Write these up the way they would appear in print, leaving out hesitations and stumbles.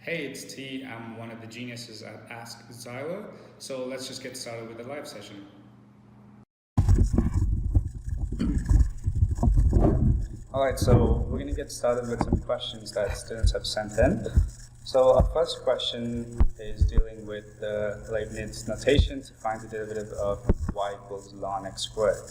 Hey, it's T. I'm one of the geniuses at AskZylor, so let's just get started with the live session. Alright, so we're going to get started with some questions that students have sent in. So our first question is dealing with the Leibniz notation to find the derivative of y equals ln x squared.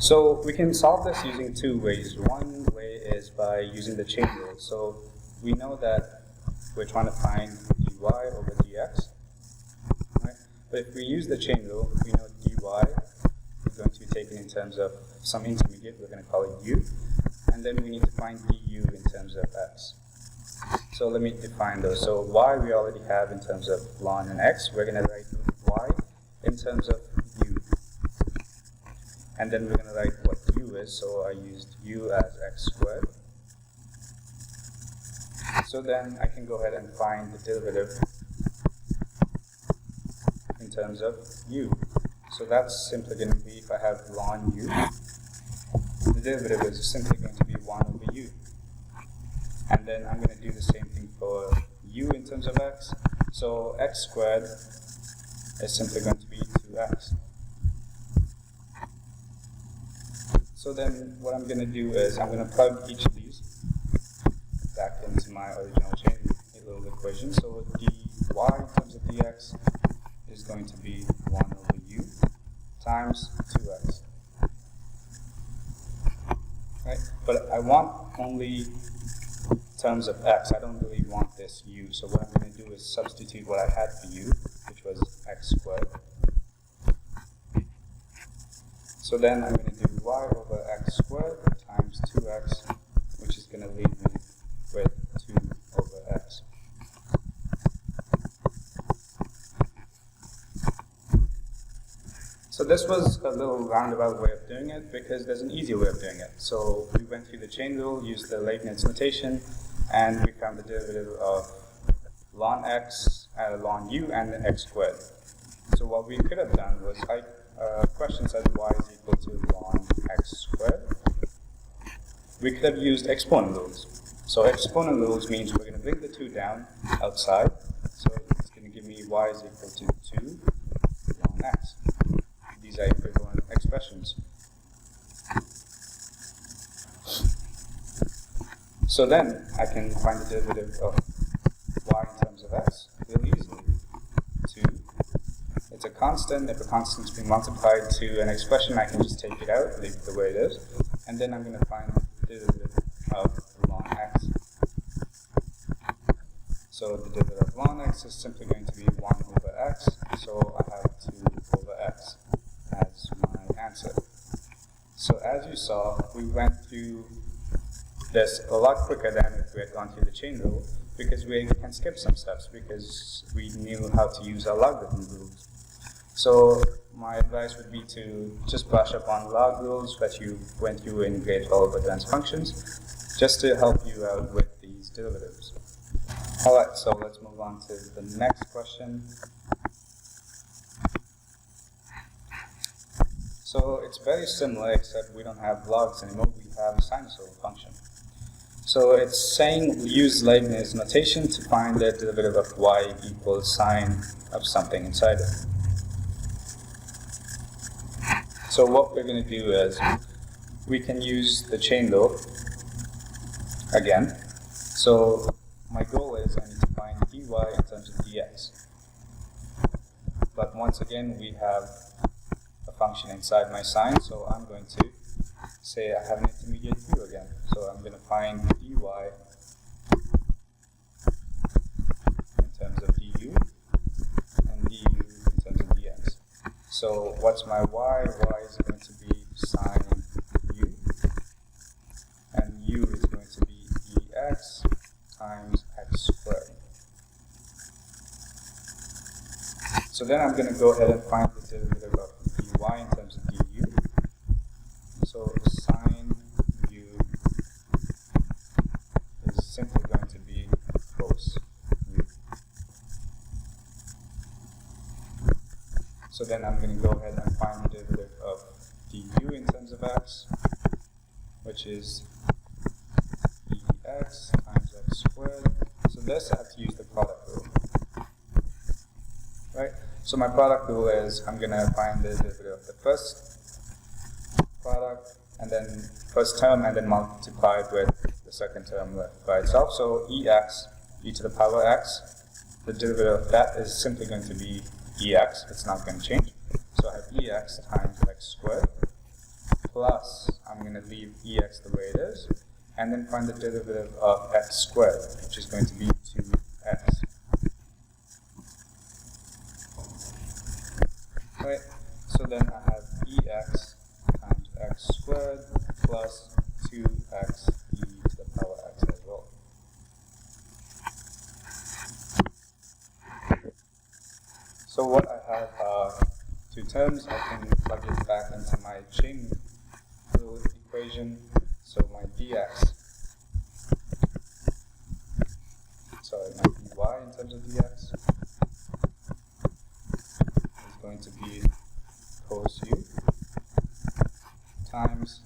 So we can solve this using two ways. One way is by using the chain rule. So we know that we're trying to find dy over dx, right? But if we use the chain rule, we know dy is going to be taken in terms of some intermediate, we're going to call it u, and then we need to find du in terms of x. So let me define those. So y we already have in terms of ln and x. We're going to write y in terms of u. And then we're going to write what u is, so I used u as x squared. So then I can go ahead and find the derivative in terms of u. So that's simply going to be, if I have ln u, the derivative is simply going to be 1 over u. And then I'm going to do the same thing for u in terms of x. So x squared is simply going to be 2x. So then what I'm going to do is I'm going to plug each of these back into my original chain rule equation. So dy in terms of dx is going to be 1 over u times 2x. Right? But I want only terms of x. I don't really want this u. So what I'm going to do is substitute what I had for u, which was x squared. So then I'm going to do y over x squared times 2x, which is going to leave me with 2 over x. So this was a little roundabout way of doing it because there's an easier way of doing it. So we went through the chain rule, used the Leibniz notation, and we found the derivative of ln x, ln u, and then x squared. So what we could have done was question said y is equal to ln x squared. We could have used exponent rules. So exponent rules means we're going to bring the 2 down outside. So it's going to give me y is equal to 2 ln x. These are equivalent expressions. So then I can find the derivative of y in terms of x really easily. 2. It's a constant. If a constant is being multiplied to an expression, I can just take it out, leave it the way it is. And then I'm going to find the derivative of ln x. So the derivative of ln x is simply going to be 1 over x. So I have 2 over x as my answer. So as you saw, we went through this a lot quicker than if we had gone through the chain rule, because we can skip some steps because we knew how to use our logarithm rules. So my advice would be to just brush up on log rules that you went through in grade 12 advanced functions, just to help you out with these derivatives. Alright, so let's move on to the next question. So it's very similar, except we don't have logs anymore, we have a sinusoidal function. So it's saying use Leibniz notation to find the derivative of y equals sine of something inside it. So what we're going to do is we can use the chain rule again. So my goal is I need to find dy in terms of dx. But once again we have a function inside my sine, so I'm going to say I have an intermediate u again. So I'm going to find dy in terms of du and du in terms of dx. So what's my y? Y is going to be sine u, and u is going to be dx times x squared. So then I'm going to go ahead and find the derivative of dy in terms of du. So sine u is simply going to be cos u. So then I'm going to go ahead and find the derivative of du in terms of x, which is x times x squared. So this I have to use the product rule. Right? So my product rule is I'm going to find the derivative of the first product, and then first term, and then multiply it with the second term by itself. So ex, e to the power x, the derivative of that is simply going to be ex. It's not going to change. So I have ex times x squared plus, I'm going to leave ex the way it is, and then find the derivative of x squared, which is going to be 2x. Right? So then I have ex times x squared plus 2x e to the power x as well. So what I have are two terms. I can plug it back into my chain rule equation. So my dx, sorry, my dy in terms of dx is going to be cos u times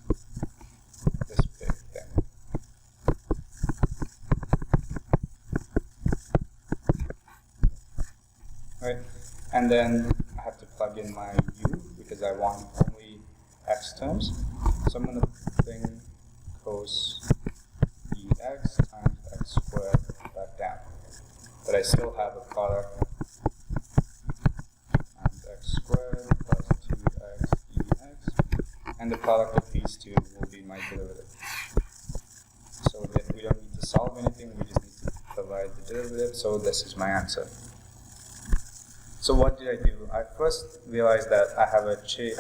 this big thing. Right? And then I have to plug in my u because I want only x terms. So I'm going to bring cos ex times x squared back down. But I still have a product times x squared plus 2x ex, and the product of these two will be my derivative. So that we don't need to solve anything, we just need to provide the derivative, so this is my answer. So what did I do? I first realized that I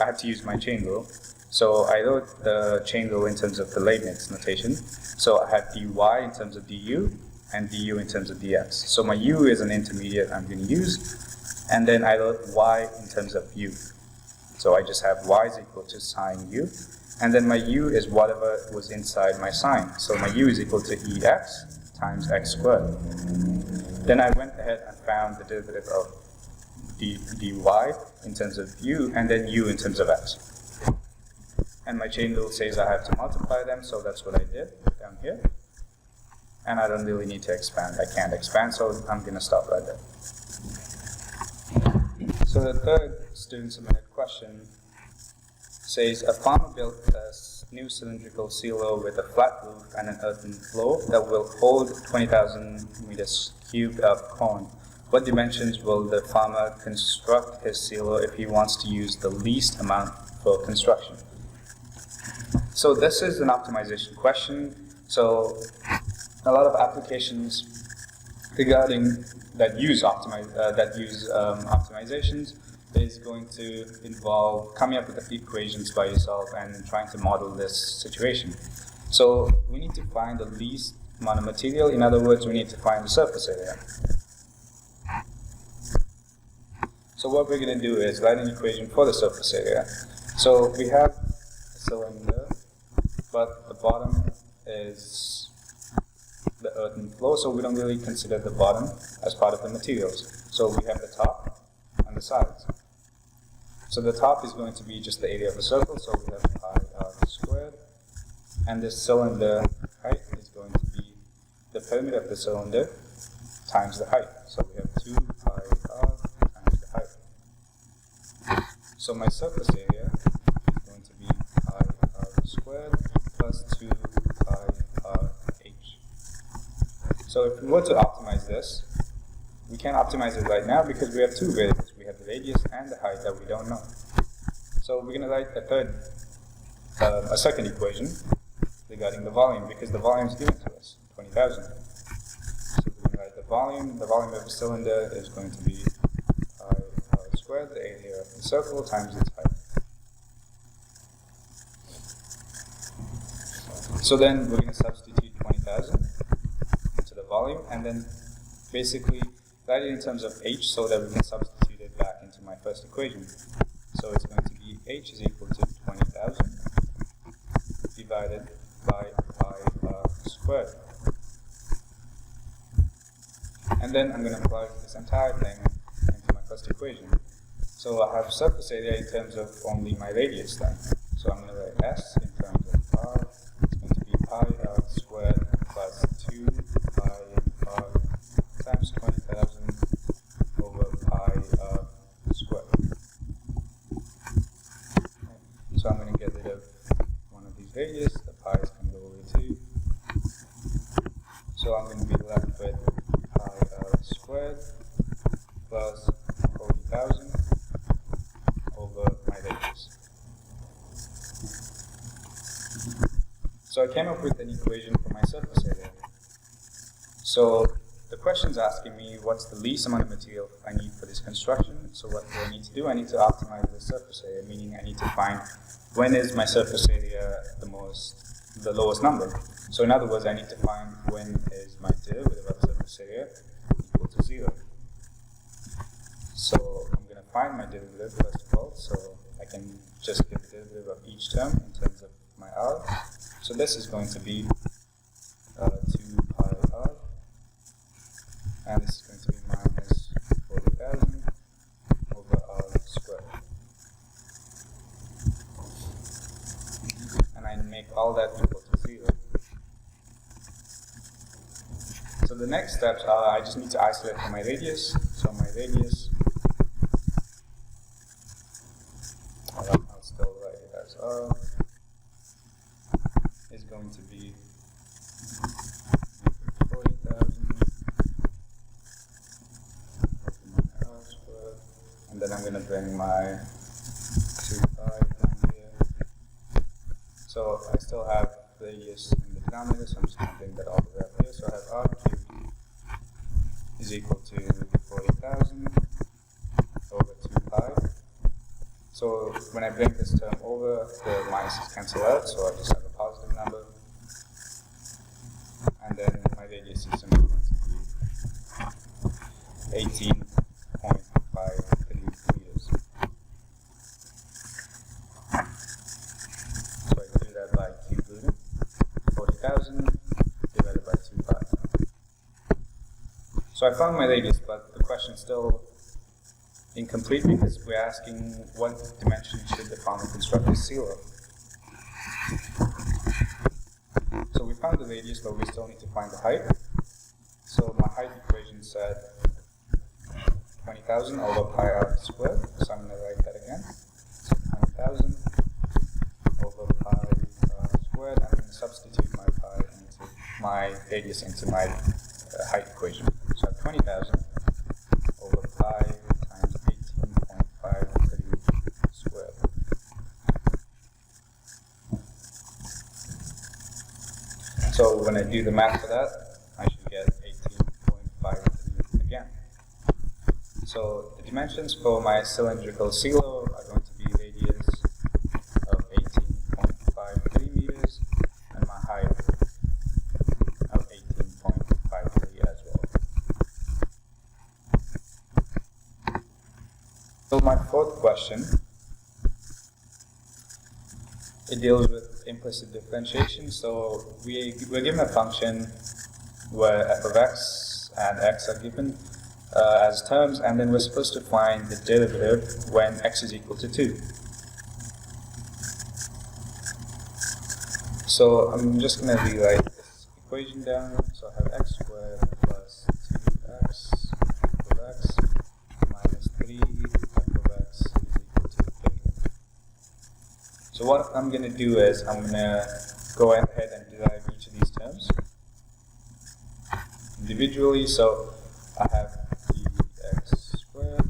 have to use my chain rule. So I wrote the chain rule in terms of the Leibniz notation. So I have dy in terms of du and du in terms of dx. So my u is an intermediate I'm going to use. And then I wrote y in terms of u. So I just have y is equal to sine u. And then my u is whatever was inside my sine. So my u is equal to ex times x squared. Then I went ahead and found the derivative of dy in terms of u, and then u in terms of x. And my chain rule says I have to multiply them, so that's what I did down here. And I don't really need to expand. I can't expand, so I'm going to stop right there. So the third student submitted question says, a farmer built a new cylindrical silo with a flat roof and an earthen floor that will hold 20,000 meters cubed of corn. What dimensions will the farmer construct his silo if he wants to use the least amount for construction? So this is an optimization question. So a lot of applications regarding that use optimizations is going to involve coming up with the equations by yourself and trying to model this situation. So we need to find the least amount of material. In other words, we need to find the surface area. So what we're going to do is write an equation for the surface area. So we have a cylinder, but the bottom is the earthen floor, so we don't really consider the bottom as part of the materials. So we have the top and the sides. So the top is going to be just the area of a circle, so we have pi r squared. And this cylinder height is going to be the perimeter of the cylinder times the height. So we have 2 pi r times the height. So my surface area is going to be pi r squared plus 2 pi r h. So if we were to optimize this, we can't optimize it right now because we have two variables. We have the radius and the height that we don't know. So we're going to write a second equation regarding the volume, because the volume is given to us, 20,000. So we're going to write the volume of the cylinder is going to be pi r squared, the area of the circle, times its height. So then we're going to substitute 20,000 into the volume, and then basically write it in terms of h so that we can substitute it back into my first equation. So it's going to be h is equal to 20,000 divided by pi r squared. And then I'm going to plug this entire thing into my first equation. So I have surface area in terms of only my radius then. So I'm going to write s in terms of r. It's going to be pi r squared plus radius, the pi is going to go over 2. So I'm going to be left with pi squared plus 40,000 over my radius. So I came up with an equation for my surface area. So the question is asking me what's the least amount of material I need for this construction. So what do I need to do? I need to optimize the surface area, meaning I need to find when is my surface area the lowest number. So in other words, I need to find when is my derivative of surface area equal to 0. So I'm going to find my derivative first of all, so I can just get the derivative of each term in terms of my r. So this is going to be 2 pi r, and this is going to be minus 40,000 over r squared. And I make all that equal to 0. So the next steps are I just need to isolate for my radius. So my radius, I'll still write it as r, is going to be 40,000 over my r squared, and then I'm going to bring my 2 pi down here. So I still have radius in the denominator, so I'm just going to bring that all the way up here. So I have r cubed is equal to 40,000 over 2 pi. So when I bring this term over, the minuses cancel out, so I just have a positive number. And then my radius is simply going to be 18.53 meters. So I can do that by cube rooting. 40,000 divided by 2 pi. So I found my radius, but the question is still incomplete because we're asking what dimension should the founding constructor seal of. So we found the radius, but we still need to find the height. So my height equation said 20,000 over pi r squared. So I'm going to write that again. So 20,000 over pi r squared. I'm going to substitute my radius into my height equation. So I have 20,000 over pi times 18.53 squared. So when I do the math for that, I should get 18.53 again. So the dimensions for my cylindrical sealer are going to be radius of 18.53 meters and my height of 18.53 as well. So my fourth question, it deals with implicit differentiation. So we're given a function where f of x and x are given as terms, and then we're supposed to find the derivative when x is equal to 2. So I'm just going to rewrite this equation down. So I have x squared plus 2x f of x minus 3 f of x is equal to 3. So what I'm going to do is I'm going to go ahead and derive each of these terms individually. So I have dx squared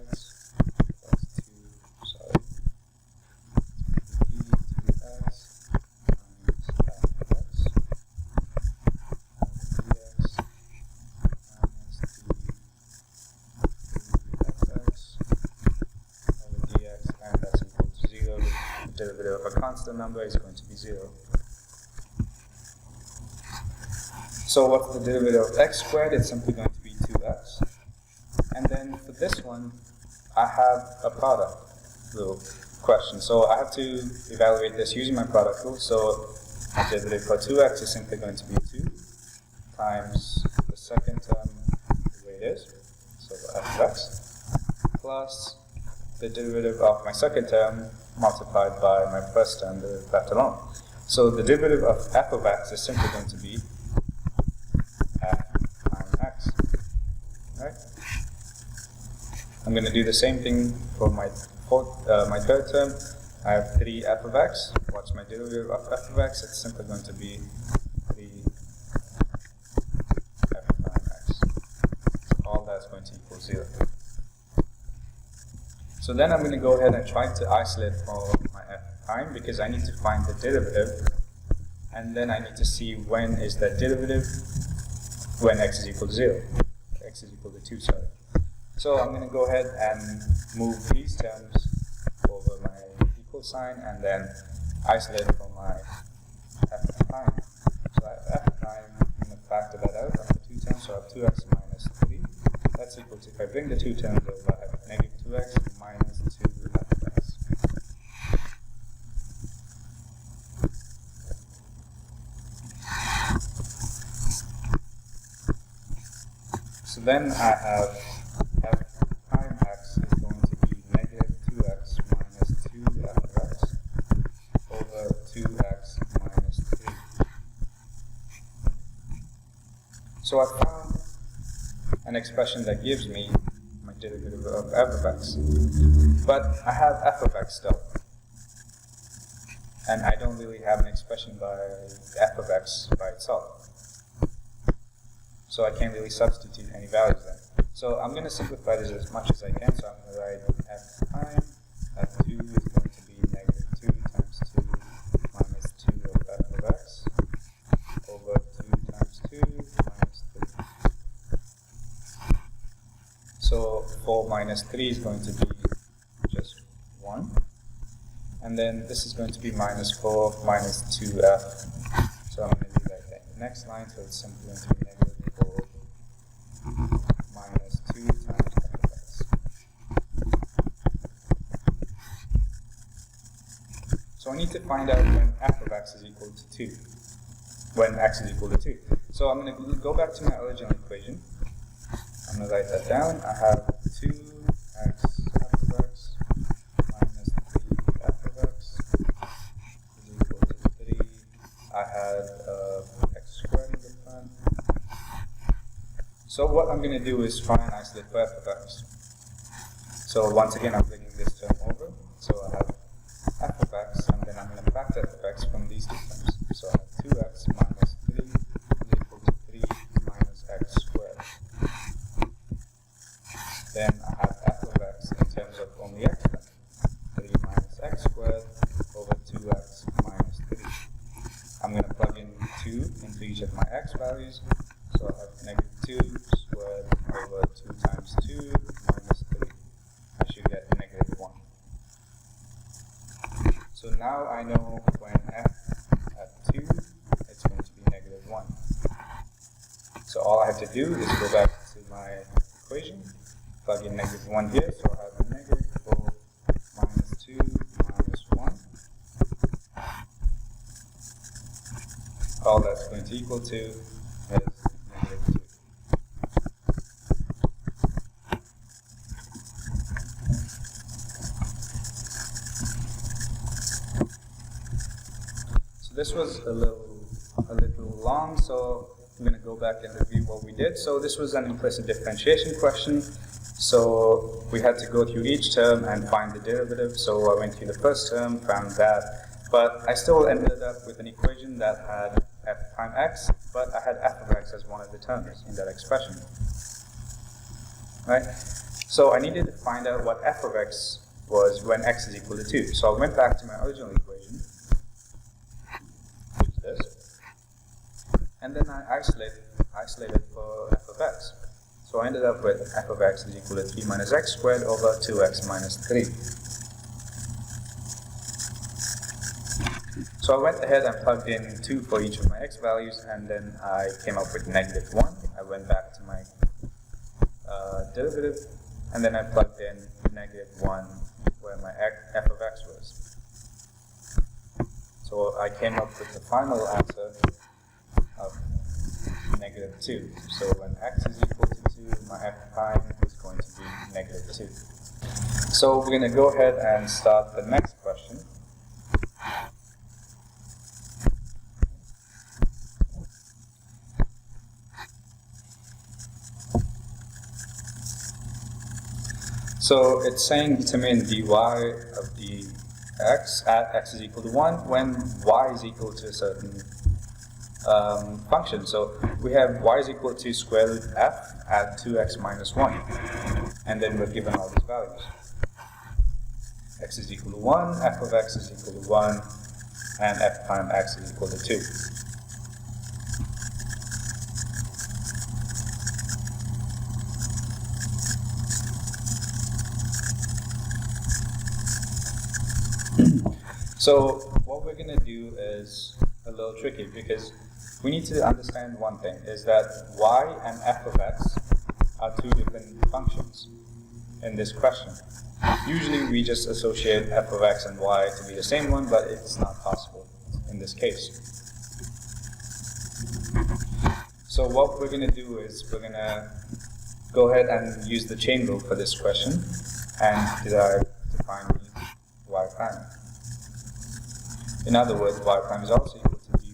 x plus 2x minus f of x dx minus 3fx over dx, and that's equal to 0. The derivative of a constant number is going to be 0. So what's the derivative of x squared? It's simply going to be 2x. And then for this one, I have a product rule question. So I have to evaluate this using my product rule. So my derivative for 2x is simply going to be 2 times the second term the way it is, so f of x, plus the derivative of my second term multiplied by my first term, left alone. So the derivative of f of x is simply going to be f times x, right? I'm going to do the same thing for my third term. I have 3 f of x. What's my derivative of f of x? It's simply going to be 3 f prime x. So all that's going to equal 0. So then I'm going to go ahead and try to isolate for my f prime because I need to find the derivative, and then I need to see when is that derivative when x is equal to 0. X is equal to 2, sorry. So I'm going to go ahead and move these terms over my equal sign and then isolate for my f prime. So I have f prime, I'm going to factor that out of the 2 terms, so I have 2x minus 3. That's equal to, if I bring the 2 terms over, I have negative 2x minus 2fx. So then I have f prime x is going to be negative 2x minus 2fx over 2x minus 3. So I found an expression that gives me my derivative of f of x. But I have f of x still. And I don't really have an expression by f of x by itself. So I can't really substitute any values there. So I'm going to simplify this as much as I can. So I'm going to write f prime, f2 is going to be negative 2 times 2 minus 2 of f of x over 2 times 2 minus 3. So 4 minus 3 is going to be just 1. And then this is going to be minus 4 minus 2f. So I'm going to do that in the next line. So it's simply going to be negative 4 minus 2 times f of x. So I need to find out when f of x is equal to 2. When x is equal to 2. So I'm going to go back to my original equation. I'm going to write that down. I have 2x f of x minus 3f of x is equal to 3. I had x squared in the front. So what I'm going to do is try and isolate for f of x. So once again, I'm bringing this term over. So I have f of x, and then I'm going to factor f of x from these 2 terms. So I have 2x minus 3 is equal to 3 minus x squared. Then I have f of x in terms of only x term. 3 minus x squared over 2x minus 3. I'm going to plug in 2 into each of my x values. So I have negative 2 squared over 2 times 2 minus 3. I should get negative 1. So now I know when f at 2, it's going to be negative 1. So all I have to do is go back to my equation, plug in negative 1 here, so I have negative 4 minus 2 minus 1. All that's going to equal to is negative 2. So this was a little long, so I'm going to go back and review what we did. So this was an implicit differentiation question. So we had to go through each term and find the derivative. So I went through the first term, found that, but I still ended up with an equation that had f prime x, but I had f of x as one of the terms in that expression. Right? So I needed to find out what f of x was when x is equal to 2. So I went back to my original equation, which is this, and then I isolated for f of x. So I ended up with f of x is equal to 3 minus x squared over 2x minus 3. So I went ahead and plugged in 2 for each of my x values, and then I came up with negative 1. I went back to my derivative, and then I plugged in negative 1 where my f of x was. So I came up with the final answer of negative 2. So when x is equal to 2, my f prime is going to be negative 2. So we're going to go ahead and start the next question. So it's saying determine dy of the x at x is equal to 1 when y is equal to a certain function. So we have y is equal to square root f at 2x minus 1, and then we're given all these values. X is equal to 1, f of x is equal to 1, and f prime x is equal to 2. So what we're going to do is a little tricky, because we need to understand one thing, is that y and f of x are two different functions in this question. Usually we just associate f of x and y to be the same one, but it's not possible in this case. So what we're going to do is we're going to go ahead and use the chain rule for this question and define y prime. In other words, y prime is also equal to dy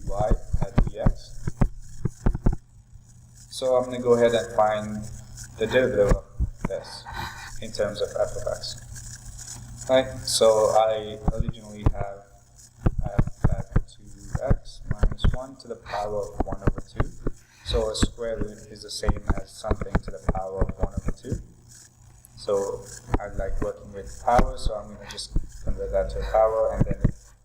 at dx. So I'm going to go ahead and find the derivative of this in terms of f of x. Right, so I originally have f at 2x minus 1 to the power of 1 over 2. So a square root is the same as something to the power of 1 over 2. So I like working with power, so I'm going to just convert that to a power, and then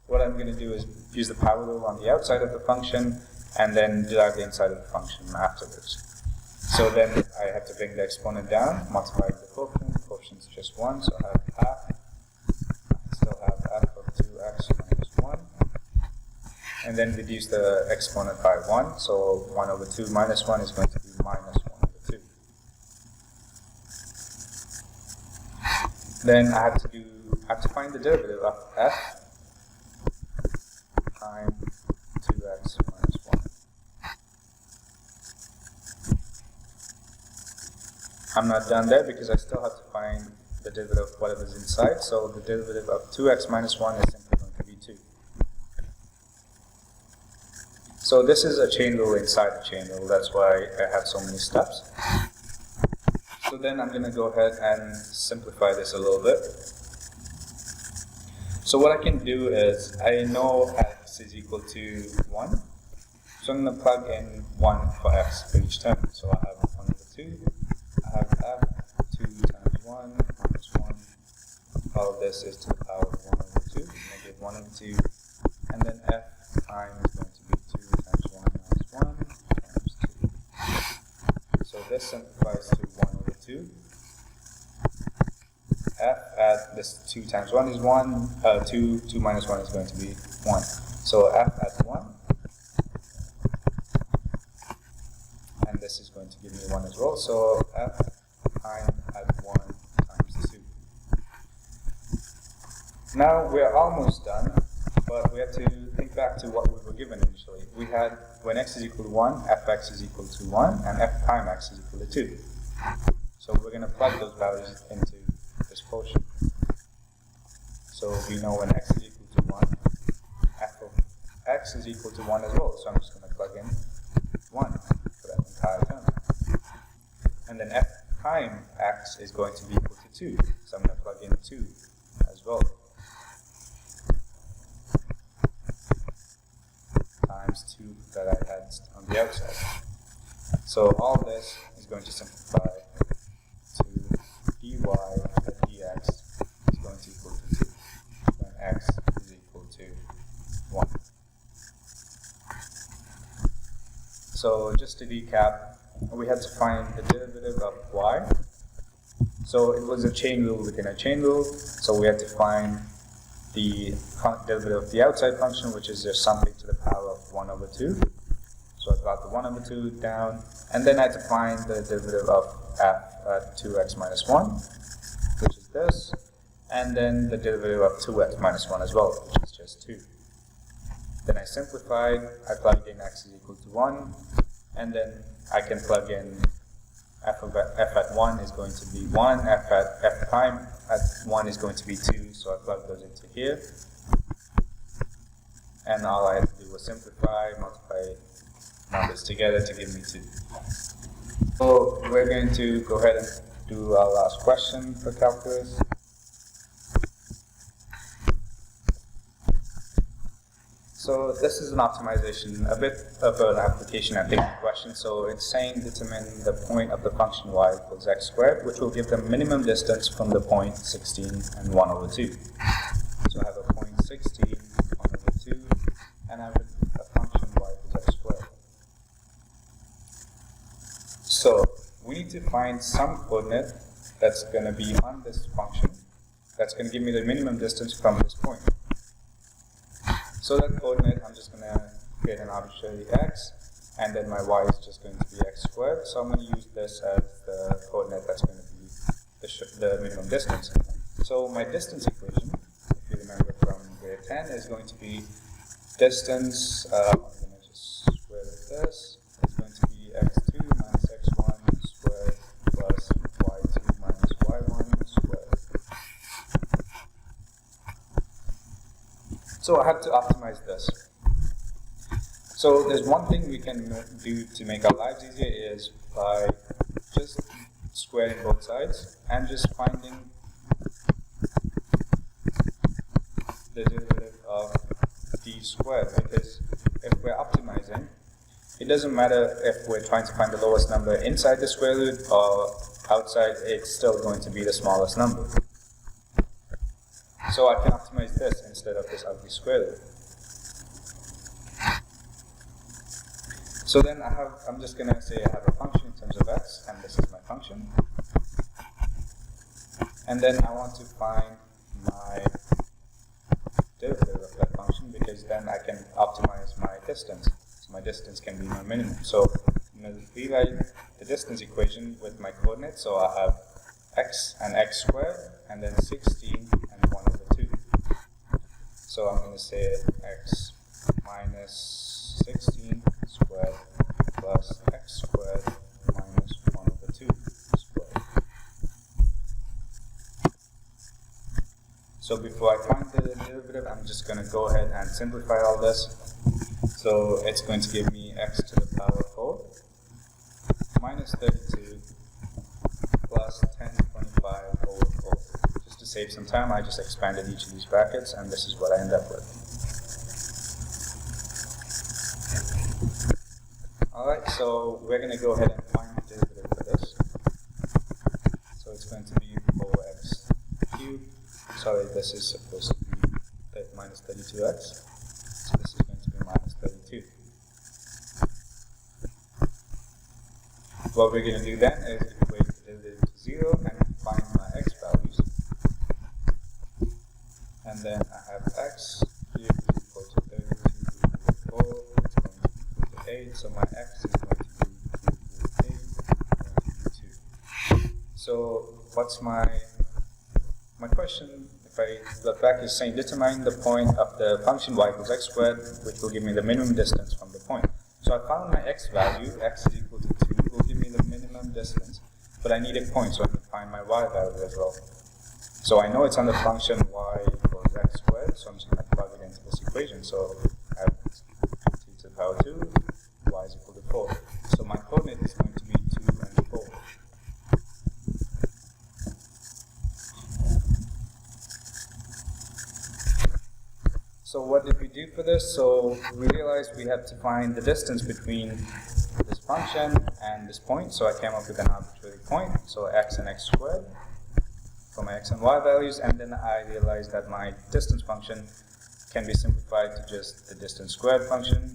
what I'm going to do is use the power rule on the outside of the function and then derive the inside of the function afterwards. So then I have to bring the exponent down, multiply with the coefficient. The coefficient is just 1, so I have half. I still have f of 2x minus 1. And then reduce the exponent by 1, so 1 over 2 minus 1 is going to be minus 1 over 2. Then I have to find the derivative of f prime 2x minus 1. I'm not done there because I still have to find the derivative of whatever's inside. So the derivative of 2x minus 1 is simply going to be 2. So this is a chain rule inside the chain rule. That's why I have so many steps. So then I'm going to go ahead and simplify this a little bit. So what I can do is, I know x is equal to 1. So I'm going to plug in 1 for x for each term. So I have 1 over 2. I have f 2 times 1 minus 1. All of this is to the power of 1 over 2. Negative 1 over 2. And then f prime is going to be 2 times 1 minus 1 times 2. So this simplifies to 1 over 2. F at this 2 times 1 is 1. 2 minus 1 is going to be 1. So f at 1. And this is going to give me 1 as well. So f prime at 1 times 2. Now we're almost done, but we have to think back to what we were given initially. We had, when x is equal to 1, fx is equal to 1, and f prime x is equal to 2. So we're going to plug those values into this quotient. So we know when x is equal to 1, f of x is equal to 1 as well. So I'm just going to plug in 1 for that entire term. And then f prime x is going to be equal to 2. So I'm going to plug in 2 as well. Times 2 that I had on the outside. So all this is going to simplify to dy at dx is going to equal to 2 when x is equal to 1. So just to recap, we had to find the derivative of y. So it was a chain rule within a chain rule, so we had to find the derivative of the outside function, which is just something to the power of 1 over 2. So I got the 1 over 2 down, and then I had to find the derivative of f at 2x minus 1, which is this, and then the derivative of 2x minus 1 as well, which is just 2. Then I simplified, I plugged in x is equal to 1, and then I can plug in f at 1 is going to be 1, f prime at 1 is going to be 2, so I plug those into here. And all I had to do was simplify, multiply numbers together to give me 2. So we're going to go ahead and do our last question for calculus. So this is an optimization, a bit of an application and thinking question. So it's saying determine the point of the function y equals x squared, which will give the minimum distance from the point 16 and 1 over 2. So I have a point 16, 1 over 2, and I have a function y equals x squared. So we need to find some coordinate that's going to be on this function that's going to give me the minimum distance from this point. So that coordinate, I'm just going to create an arbitrary x, and then my y is just going to be x squared. So I'm going to use this as the coordinate that's going to be the minimum distance. So my distance equation, if you remember from grade 10, is going to be distance, I'm going to just square this, it's going to be x2 minus x1 squared plus y2 minus y1 squared. So I have to optimize this. So there's one thing we can do to make our lives easier is by just squaring both sides and just finding the derivative of d squared, because if we're optimizing, it doesn't matter if we're trying to find the lowest number inside the square root or outside, it's still going to be the smallest number. So I can optimize this instead of this ugly square root. So then I'm just going to say I have a function in terms of x, and this is my function. And then I want to find my derivative of that function, because then I can optimize my distance. So my distance can be my minimum. So I'm going to rewrite the distance equation with my coordinates. So I have x and x squared, and then 16 and 1 over 2. So I'm going to say x minus 16 squared plus x squared minus 1 over 2 squared. So before I find the derivative, I'm just going to go ahead and simplify all this. So it's going to give me x to the power 4 minus 32 plus 1025 over 4. Just to save some time, I just expanded each of these brackets, and this is what I end up with. Alright, so we're going to go ahead and find the derivative for this. So it's going to be 4x cubed. Sorry, this is supposed to be minus 32x. So this is going to be minus 32. What we're going to do then is equate the derivative to 0 and find my x values. And then I have x cubed is equal to 32 over 4. It's going to be equal to 8. So my x is going to be 8, going to be 2. So what's my question? If I look back, is saying determine the point of the function y equals x squared, which will give me the minimum distance from the point. So I found my x value, x is equal to 2, will give me the minimum distance. But I need a point, so I can find my y value as well. So I know it's on the function y equals x squared, so I'm just going to plug it into this equation. So I have 2 to the power 2, y is equal to 4. So my coordinate is going to be 2 and 4. So what did we do for this? So we realized we had to find the distance between this function and this point. So I came up with an arbitrary point, so x and x squared for my x and y values. And then I realized that my distance function can be simplified to just the distance squared function.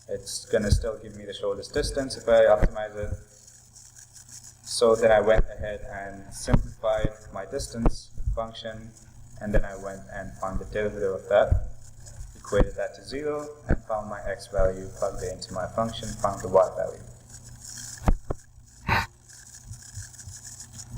It's going to still give me the shortest distance if I optimize it. So then I went ahead and simplified my distance function, and then I went and found the derivative of that, equated that to 0, and found my x value, plugged it into my function, found the y value.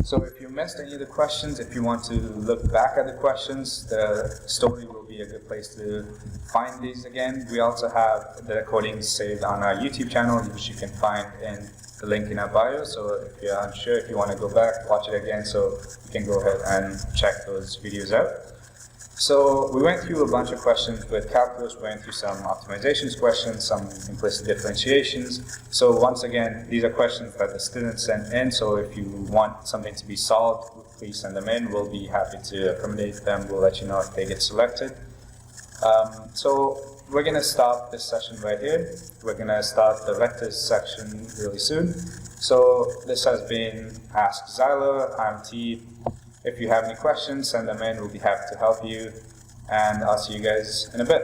So if you missed any of the questions, if you want to look back at the questions, the story will be a good place to find these again. We also have the recordings saved on our YouTube channel, which you can find in the link in our bio. So if you're unsure, if you want to go back, watch it again, so you can go ahead and check those videos out. So we went through a bunch of questions with calculus, we went through some optimizations questions, some implicit differentiations. So once again, these are questions that the students sent in, so if you want something to be solved, please send them in. We'll be happy to accommodate them. We'll let you know if they get selected. So we're going to stop this session right here. We're going to start the vectors section really soon. So this has been AskZylor. I'm T. If you have any questions, send them in. We'll be happy to help you. And I'll see you guys in a bit.